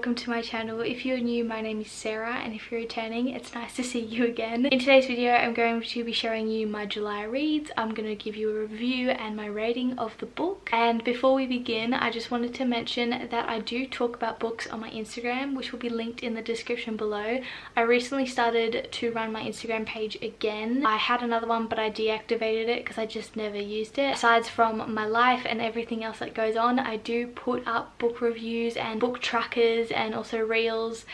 welcome to my channel. If you're new, my name is Sarah, and if you're returning, it's nice to see you again. In today's video, I'm going to be showing you my July reads. I'm going to give you a review and my rating of the book. And before we begin, I just wanted to mention that I do talk about books on my Instagram, which will be linked in the description below. I recently started to run my Instagram page again. I had another one, but I deactivated it because I just never used it. Aside from my life and everything else that goes on, I do put up book reviews and book trackers and also reels,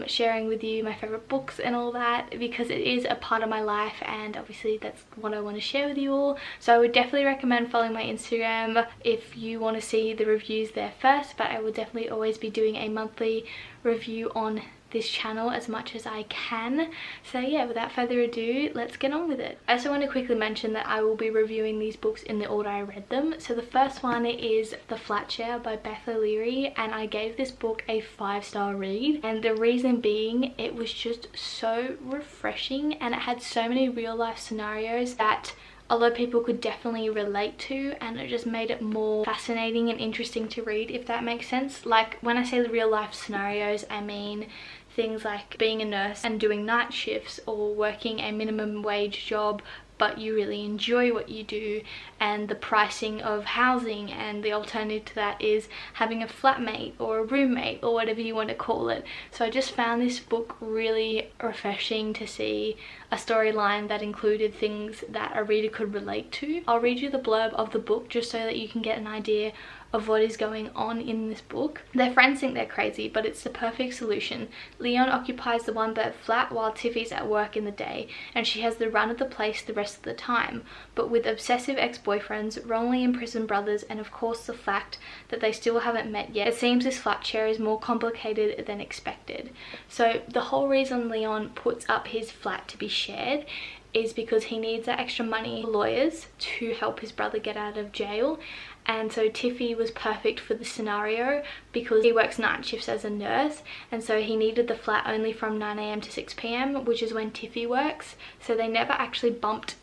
sharing with you my favorite books and all that, because it is a part of my life and obviously that's what I want to share with you all. So I would definitely recommend following my Instagram if you want to see the reviews there first, but I will definitely always be doing a monthly review on this channel as much as I can. So yeah, without further ado, let's get on with it. I also want to quickly mention that I will be reviewing these books in the order I read them. So the first one is The Flat Chair by Beth O'Leary, and I gave this book a 5-star read, and the reason being it was just so refreshing and it had so many real life scenarios that a lot of people could definitely relate to, and it just made it more fascinating and interesting to read, if that makes sense. Like, when I say the real life scenarios, I mean things like being a nurse and doing night shifts, or working a minimum wage job but you really enjoy what you do, and the pricing of housing, and the alternative to that is having a flatmate or a roommate or whatever you want to call it. So I just found this book really refreshing to see a storyline that included things that a reader could relate to. I'll read you the blurb of the book just so that you can get an idea of what is going on in this book. Their friends think they're crazy, but it's the perfect solution. Leon occupies the one-bed flat while Tiffy's at work in the day, and she has the run of the place the rest of the time. But with obsessive ex-boyfriends, wrongly imprisoned brothers, and of course the fact that they still haven't met yet, it seems this flat share is more complicated than expected. So the whole reason Leon puts up his flat to be shared is because he needs that extra money for lawyers to help his brother get out of jail. And so Tiffy was perfect for the scenario because he works night shifts as a nurse, and so he needed the flat only from 9 AM to 6 PM, which is when Tiffy works. So they never actually bumped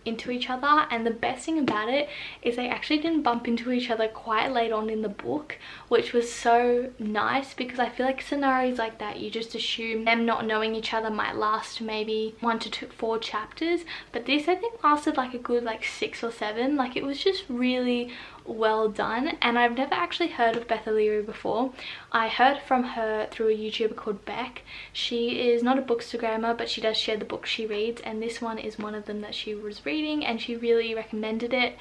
into each other, and the best thing about it is they actually didn't bump into each other quite late on in the book, which was so nice, because I feel like scenarios like that you just assume them not knowing each other might last maybe 1 to 4 chapters, but this I think lasted like a good 6 or 7. Like, it was just really well done. And I've never actually heard of Beth O'Leary before. I heard from her through a YouTuber called Beck. She is not a bookstagrammer, but she does share the books she reads, and this one is one of them that she was reading, and she really recommended it,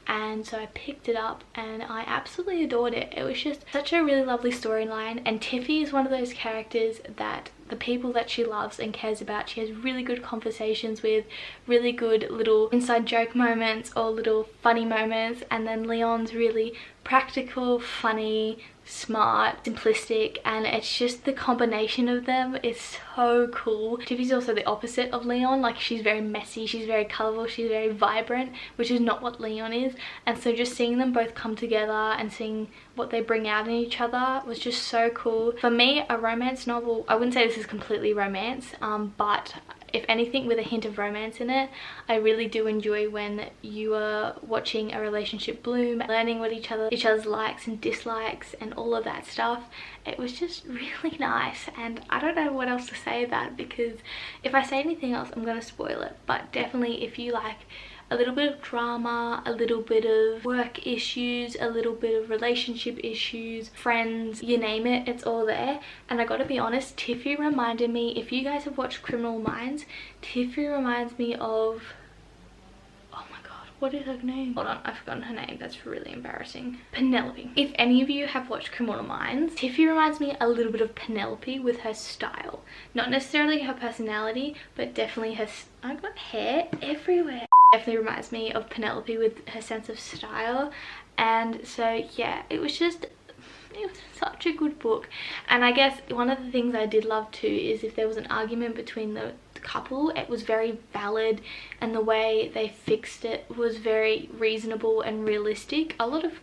and so I picked it up and I absolutely adored it. It was just such a really lovely storyline, and Tiffy is one of those characters that the people that she loves and cares about, she has really good conversations with, really good little inside joke moments or little funny moments, and then Leon's really practical, funny, smart, simplistic, and it's just the combination of them is so cool. Tiffy's also the opposite of Leon. Like, she's very messy, she's very colourful, she's very vibrant, which is not what Leon is, and so just seeing them both come together and seeing what they bring out in each other was just so cool. For me, a romance novel, I wouldn't say this is completely romance, but if anything with a hint of romance in it, I really do enjoy when you are watching a relationship bloom, learning what each other's likes and dislikes and all of that stuff. It was just really nice, and I don't know what else to say about it, because if I say anything else I'm gonna spoil it. But definitely, if you like a little bit of drama, a little bit of work issues, a little bit of relationship issues, friends, you name it, it's all there. And I gotta be honest, Tiffy reminded me, if you guys have watched Criminal Minds, Tiffy reminds me of, oh my god, what is her name? Hold on, I've forgotten her name. That's really embarrassing. Penelope. If any of you have watched Criminal Minds, Tiffy reminds me a little bit of Penelope with her style. Not necessarily her personality, but definitely her, I've got hair everywhere. Definitely reminds me of Penelope with her sense of style. And so yeah, it was such a good book. And I guess one of the things I did love too is if there was an argument between the couple, it was very valid, and the way they fixed it was very reasonable and realistic. A lot of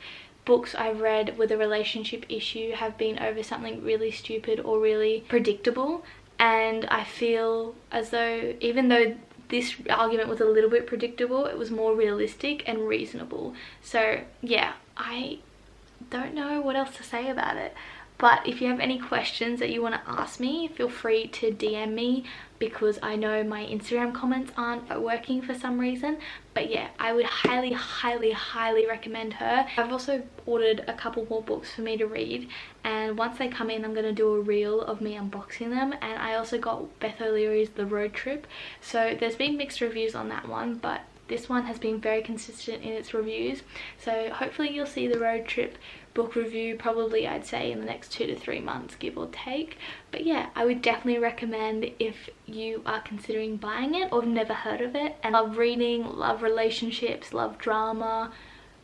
books I've read with a relationship issue have been over something really stupid or really predictable, and I feel as though even though this argument was a little bit predictable, it was more realistic and reasonable. So yeah, I don't know what else to say about it. But if you have any questions that you want to ask me, feel free to DM me, because I know my Instagram comments aren't working for some reason. But yeah, I would highly recommend her. I've also ordered a couple more books for me to read, and once they come in I'm going to do a reel of me unboxing them. And I also got Beth O'Leary's The Road Trip, so there's been mixed reviews on that one, but this one has been very consistent in its reviews, so hopefully you'll see the Road Trip book review probably, I'd say, in the next 2 to 3 months, give or take. But yeah, I would definitely recommend if you are considering buying it or have never heard of it and love reading, love relationships, love drama,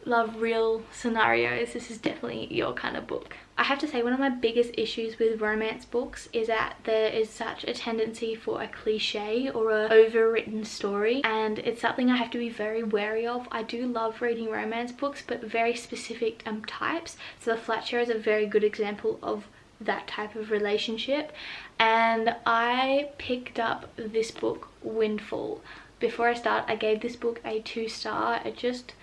love real scenarios. This is definitely your kind of book. I have to say, one of my biggest issues with romance books is that there is such a tendency for a cliche or a overwritten story, and it's something I have to be very wary of. I do love reading romance books, but very specific types. So The Flat Share is a very good example of that type of relationship. And I picked up this book, Windfall. Before I start, I gave this book a 2-star. It just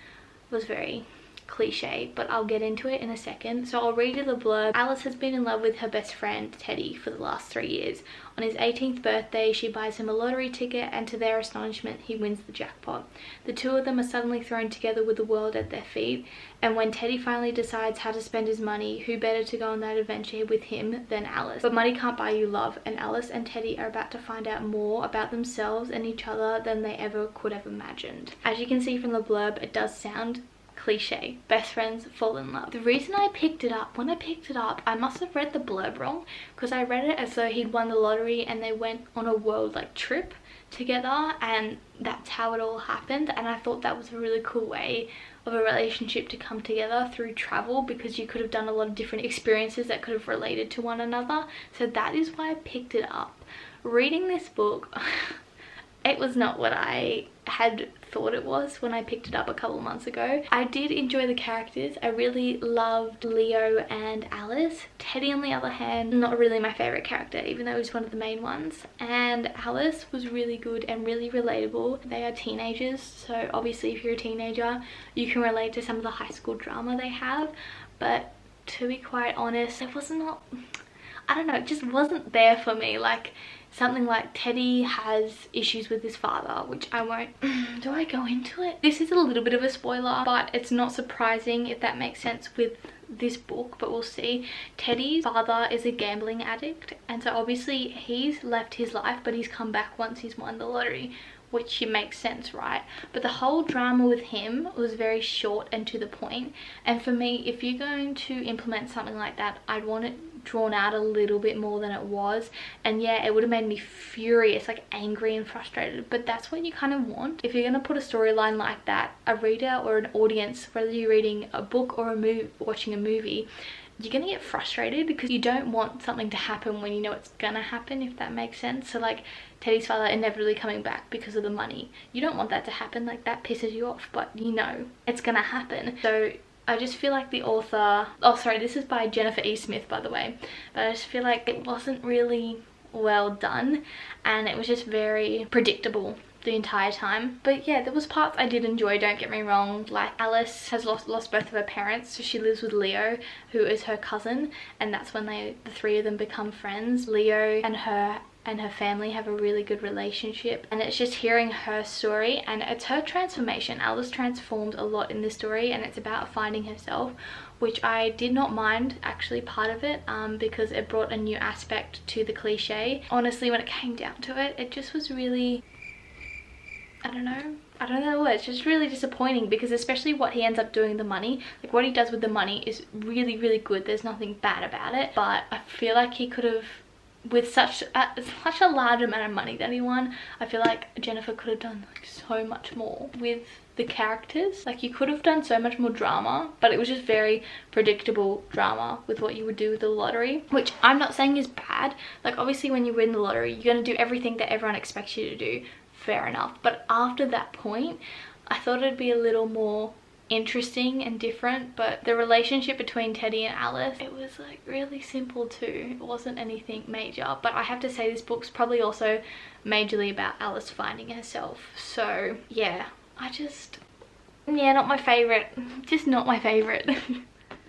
was very cliche, but I'll get into it in a second. So I'll read you the blurb. Alice has been in love with her best friend Teddy for the last 3 years. On his 18th birthday, she buys him a lottery ticket, and to their astonishment, he wins the jackpot. The two of them are suddenly thrown together with the world at their feet, and when Teddy finally decides how to spend his money, who better to go on that adventure with him than Alice? But money can't buy you love, and Alice and Teddy are about to find out more about themselves and each other than they ever could have imagined. As you can see from the blurb, it does sound cliche. Best friends fall in love. The reason I picked it up, when I picked it up, I must have read the blurb wrong, because I read it as though he'd won the lottery and they went on a world trip together, and that's how it all happened. And I thought that was a really cool way of a relationship to come together through travel, because you could have done a lot of different experiences that could have related to one another. So that is why I picked it up. Reading this book, it was not what I had thought it was when I picked it up a couple months ago. I did enjoy the characters. I really loved Leo and Alice. Teddy, on the other hand, not really my favorite character, even though he's one of the main ones. And Alice was really good and really relatable. They are teenagers, so obviously if you're a teenager, you can relate to some of the high school drama they have. But to be quite honest, it was not, I don't know, it just wasn't there for me. Something like Teddy has issues with his father, which I won't... Do I go into it? This is a little bit of a spoiler, but it's not surprising if that makes sense with this book, but we'll see. Teddy's father is a gambling addict, and so obviously he's left his life, but he's come back once he's won the lottery, which makes sense, right? But the whole drama with him was very short and to the point. And for me, if you're going to implement something like that, I'd want it drawn out a little bit more than it was. And yeah, it would have made me furious, angry and frustrated, but that's what you kind of want. If you're going to put a storyline like that, a reader or an audience, whether you're reading a book or watching a movie, you're gonna get frustrated because you don't want something to happen when you know it's gonna happen, if that makes sense. So Teddy's father inevitably coming back because of the money, you don't want that to happen. That pisses you off, but you know it's gonna happen. So I just feel like the author, oh sorry, this is by Jennifer E. Smith, by the way, but I just feel like it wasn't really well done, and it was just very predictable the entire time. But yeah, there was parts I did enjoy, don't get me wrong. Alice has lost both of her parents, so she lives with Leo, who is her cousin, and that's when the three of them become friends. Leo and her family have a really good relationship, and it's just hearing her story, and it's her transformation. Alice transformed a lot in this story, and it's about finding herself, which I did not mind, actually, part of it, because it brought a new aspect to the cliche. Honestly, when it came down to it, it just was really, I don't know the words, just really disappointing, because especially what he ends up doing with the money, what he does with the money is really, really good. There's nothing bad about it, but I feel like he could have, with such a large amount of money that he won, I feel like Jennifer could have done so much more with the characters. You could have done so much more drama, but it was just very predictable drama with what you would do with the lottery, which I'm not saying is bad. Obviously when you win the lottery, you're going to do everything that everyone expects you to do, fair enough, but after that point I thought it'd be a little more interesting and different. But the relationship between Teddy and Alice, it was really simple too. It wasn't anything major, but I have to say this book's probably also majorly about Alice finding herself. So yeah, not my favorite, just not my favorite.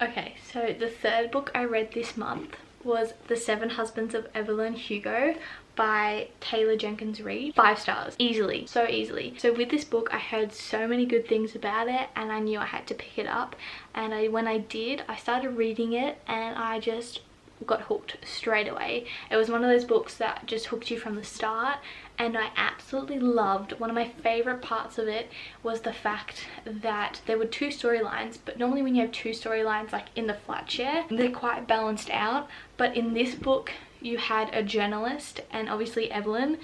Okay, so the third book I read this month was The Seven Husbands of Evelyn Hugo by Taylor Jenkins Reid. 5 stars, easily, so easily. So with this book, I heard so many good things about it and I knew I had to pick it up. And when I did, I started reading it and I just got hooked straight away. It was one of those books that just hooked you from the start, and I absolutely loved. One of my favorite parts of it was the fact that there were 2 storylines, but normally when you have 2 storylines like in the flat share, they're quite balanced out. But in this book you had a journalist and obviously Evelyn,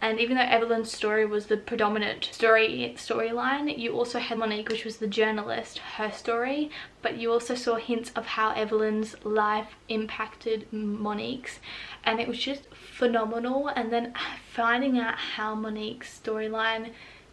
and even though Evelyn's story was the predominant storyline, you also had Monique, which was the journalist, her story, but you also saw hints of how Evelyn's life impacted Monique's, and it was just phenomenal. And then finding out how Monique's storyline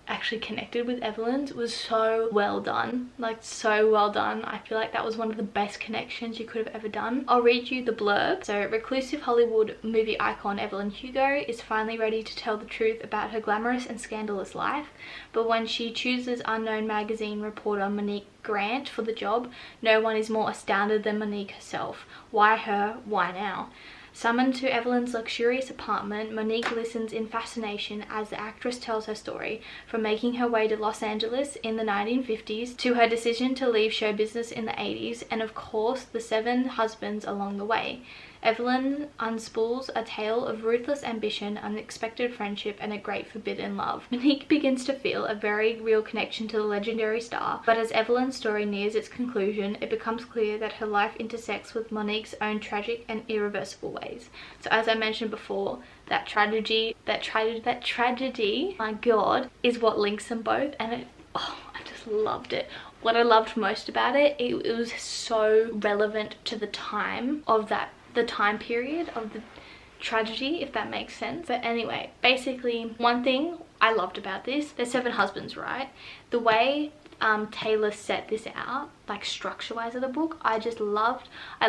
actually connected with Evelyn's was so well done, like so well done. I feel like that was one of the best connections you could have ever done. I'll read you the blurb. So, reclusive Hollywood movie icon Evelyn Hugo is finally ready to tell the truth about her glamorous and scandalous life, but when she chooses unknown magazine reporter Monique Grant for the job, no one is more astounded than Monique herself. Why her? Why now? Summoned to Evelyn's luxurious apartment, Monique listens in fascination as the actress tells her story, from making her way to Los Angeles in the 1950s to her decision to leave show business in the 80s, and of course the 7 husbands along the way. Evelyn unspools a tale of ruthless ambition, unexpected friendship, and a great forbidden love. Monique begins to feel a very real connection to the legendary star, but as Evelyn's story nears its conclusion, it becomes clear that her life intersects with Monique's own tragic and irreversible ways. So as I mentioned before, that tragedy, my god, is what links them both, and I just loved it. What I loved most about it, it was so relevant to the time of the time period of the tragedy, if that makes sense. But anyway, basically one thing I loved about this, there's 7 husbands, right? The way Taylor set this out, like structure-wise of the book, I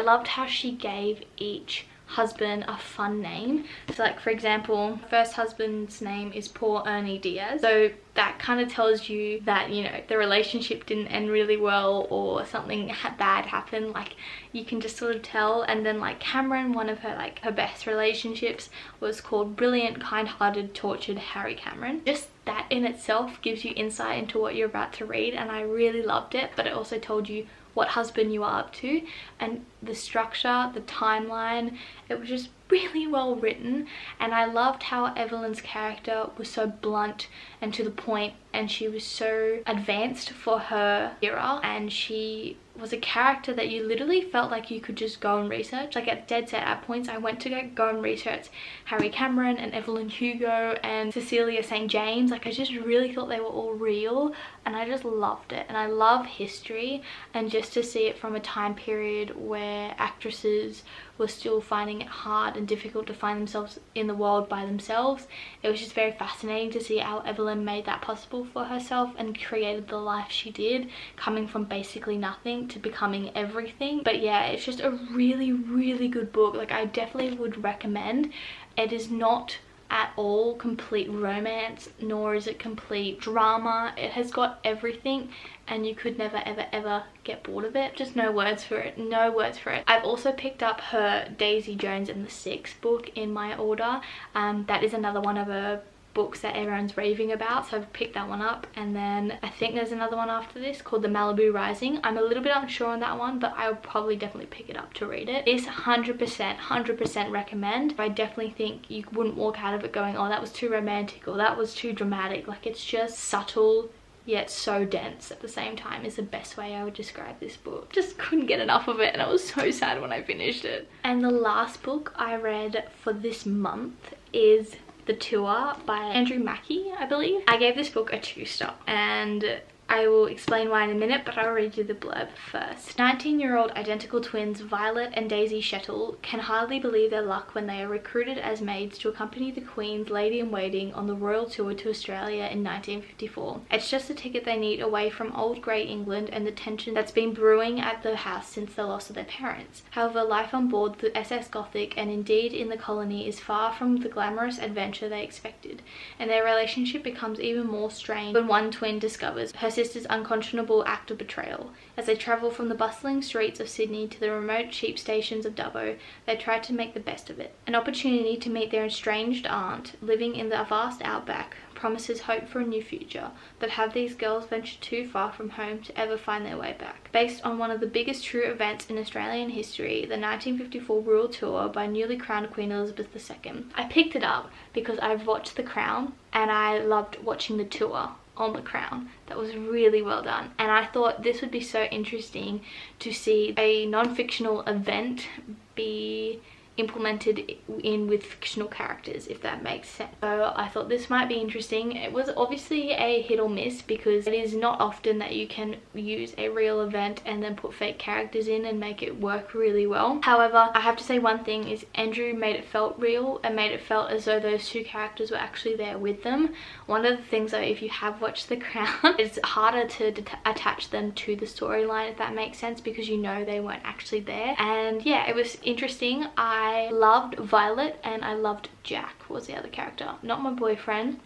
loved how she gave each husband a fun name. So like, for example, first husband's name is Paul Ernie Diaz, so that kind of tells you that, you know, the relationship didn't end really well or something bad happened, like you can just sort of tell. And then like Cameron, one of her best relationships was called Brilliant, Kind-Hearted, Tortured Harry Cameron. Just that in itself gives you insight into what you're about to read, and I really loved it. But it also told you what husband you are up to, and the structure, the timeline, it was just really well written. And I loved how Evelyn's character was so blunt and to the point, and she was so advanced for her era, and she was a character that you literally felt like you could just go and research. Like at dead set at points I went to go and research Harry Cameron and Evelyn Hugo and Cecilia St. James. Like I just really thought they were all real, and I just loved it. And I love history, and just to see it from a time period where actresses were still finding it hard and difficult to find themselves in the world by themselves, it was just very fascinating to see how Evelyn made that possible for herself and created the life she did, coming from basically nothing to becoming everything. But yeah, it's just a really, really good book. Like I definitely would recommend. It is not at all complete romance, nor is it complete drama. It has got everything, and you could never ever get bored of it. Just no words for it, no words for it. I've also picked up her Daisy Jones and the Six book in my order. That is another one of her books that everyone's raving about, so I've picked that one up. And then I think there's another one after this called The Malibu Rising. I'm a little bit unsure on that one, but I'll probably definitely pick it up to read it. It's 100% recommend. I definitely think you wouldn't walk out of it going, oh, that was too romantic or that was too dramatic. Like it's just subtle yet so dense at the same time is the best way I would describe this book. Just couldn't get enough of it, and I was so sad when I finished it. And the last book I read for this month is The Tour by Andrew Mackey, I believe. I gave this book a 2-star, and I will explain why in a minute, but I'll read you the blurb first. 19-year-old identical twins Violet and Daisy Shettle can hardly believe their luck when they are recruited as maids to accompany the Queen's lady-in-waiting on the royal tour to Australia in 1954. It's just the ticket they need away from old grey England and the tension that's been brewing at the house since the loss of their parents. However, life on board the SS Gothic, and indeed in the colony, is far from the glamorous adventure they expected, and their relationship becomes even more strained when one twin discovers her sister's unconscionable act of betrayal. As they travel from the bustling streets of Sydney to the remote sheep stations of Dubbo, they try to make the best of it. An opportunity to meet their estranged aunt, living in the vast outback, promises hope for a new future, but have these girls ventured too far from home to ever find their way back? Based on one of the biggest true events in Australian history, the 1954 Royal Tour by newly crowned Queen Elizabeth II. I picked it up because I've watched The Crown and I loved watching the tour on The Crown. That was really well done, and I thought this would be so interesting to see a non-fictional event be implemented in with fictional characters, if that makes sense. So I thought this might be interesting. It was obviously a hit or miss because it is not often that you can use a real event and then put fake characters in and make it work really well. However, I have to say one thing is Andrew made it felt real and made it felt as though those two characters were actually there with them. One of the things though, if you have watched The Crown, it's harder to attach them to the storyline, if that makes sense, because you know they weren't actually there. And yeah, it was interesting. I loved Violet and I loved Jack, was the other character, not my boyfriend,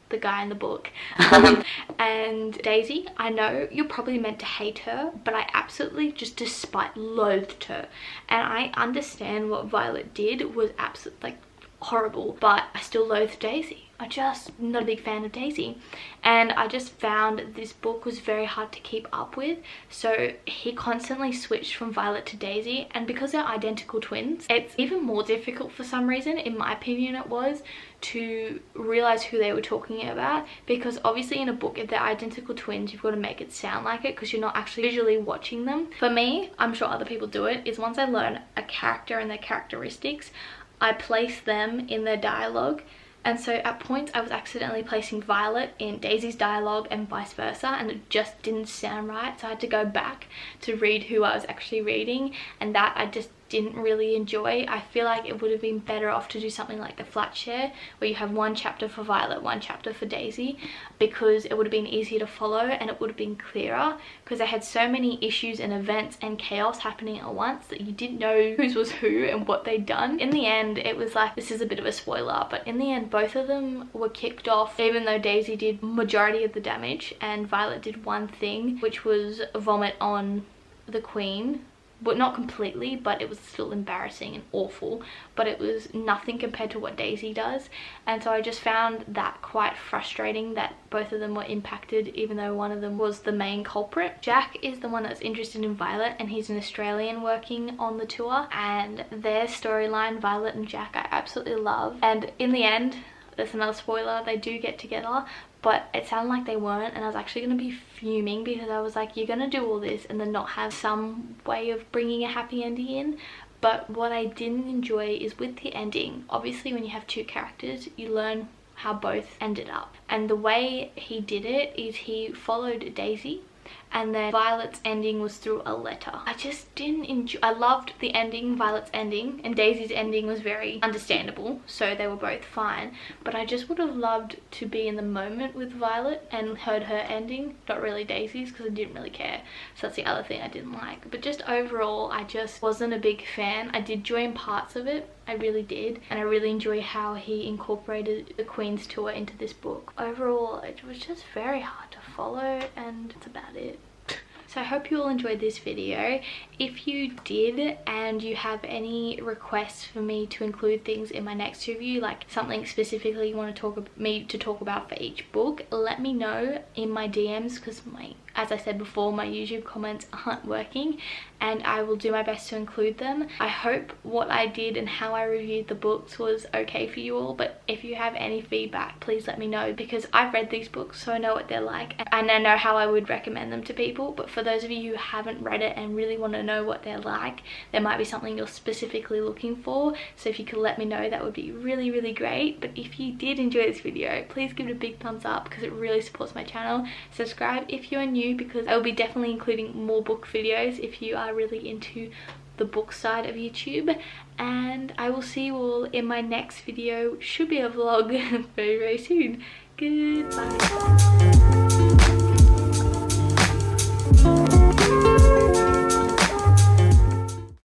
the guy in the book. And Daisy, I know you're probably meant to hate her, but I absolutely just loathed her, and I understand what Violet did was absolutely like horrible, but I still loathe Daisy. I'm just not a big fan of Daisy, and I just found this book was very hard to keep up with. So he constantly switched from Violet to Daisy, and because they're identical twins, it's even more difficult for some reason, in my opinion it was, to realize who they were talking about, because obviously in a book, if they're identical twins, you've got to make it sound like it because you're not actually visually watching them. For me, I'm sure other people do it, is once I learn a character and their characteristics, I place them in their dialogue. And so at points I was accidentally placing Violet in Daisy's dialogue and vice versa, and it just didn't sound right, so I had to go back to read who I was actually reading, and that I just didn't really enjoy. I feel like it would have been better off to do something like the flat share, where you have one chapter for Violet, one chapter for Daisy, because it would have been easier to follow and it would have been clearer, because I had so many issues and events and chaos happening at once that you didn't know whose was who and what they'd done. In the end, it was like, this is a bit of a spoiler, but in the end both of them were kicked off, even though Daisy did majority of the damage and Violet did one thing, which was vomit on the Queen. But not completely, but it was still embarrassing and awful, but it was nothing compared to what Daisy does. And so I just found that quite frustrating that both of them were impacted, even though one of them was the main culprit. Jack is the one that's interested in Violet, and he's an Australian working on the tour, and their storyline, Violet and Jack, I absolutely love. And in the end, there's another spoiler, they do get together, but it sounded like they weren't, and I was actually going to be fuming because I was like, you're going to do all this and then not have some way of bringing a happy ending in. But what I didn't enjoy is with the ending, obviously when you have two characters, you learn how both ended up. And the way he did it is he followed Daisy, and then Violet's ending was through a letter. I just didn't enjoy. I loved the ending, Violet's ending, and Daisy's ending was very understandable, so they were both fine, but I just would have loved to be in the moment with Violet and heard her ending, not really Daisy's, because I didn't really care. So that's the other thing I didn't like. But just overall, I just wasn't a big fan. I did join parts of it, I really did, and I really enjoy how he incorporated the Queen's tour into this book. Overall, it was just very hard to follow, and that's about it. So I hope you all enjoyed this video. If you did and you have any requests for me to include things in my next review, like something specifically you want to talk about for each book, let me know in my DMs, because as I said before, my YouTube comments aren't working, and I will do my best to include them. I hope what I did and how I reviewed the books was okay for you all, but if you have any feedback, please let me know, because I've read these books so I know what they're like and I know how I would recommend them to people. But for those of you who haven't read it and really want to know what they're like, there might be something you're specifically looking for, so if you could let me know, that would be really, really great. But if you did enjoy this video, please give it a big thumbs up because it really supports my channel. Subscribe if you're new, because I will be definitely including more book videos if you are really into the book side of YouTube. And I will see you all in my next video, which should be a vlog very, very soon. Goodbye.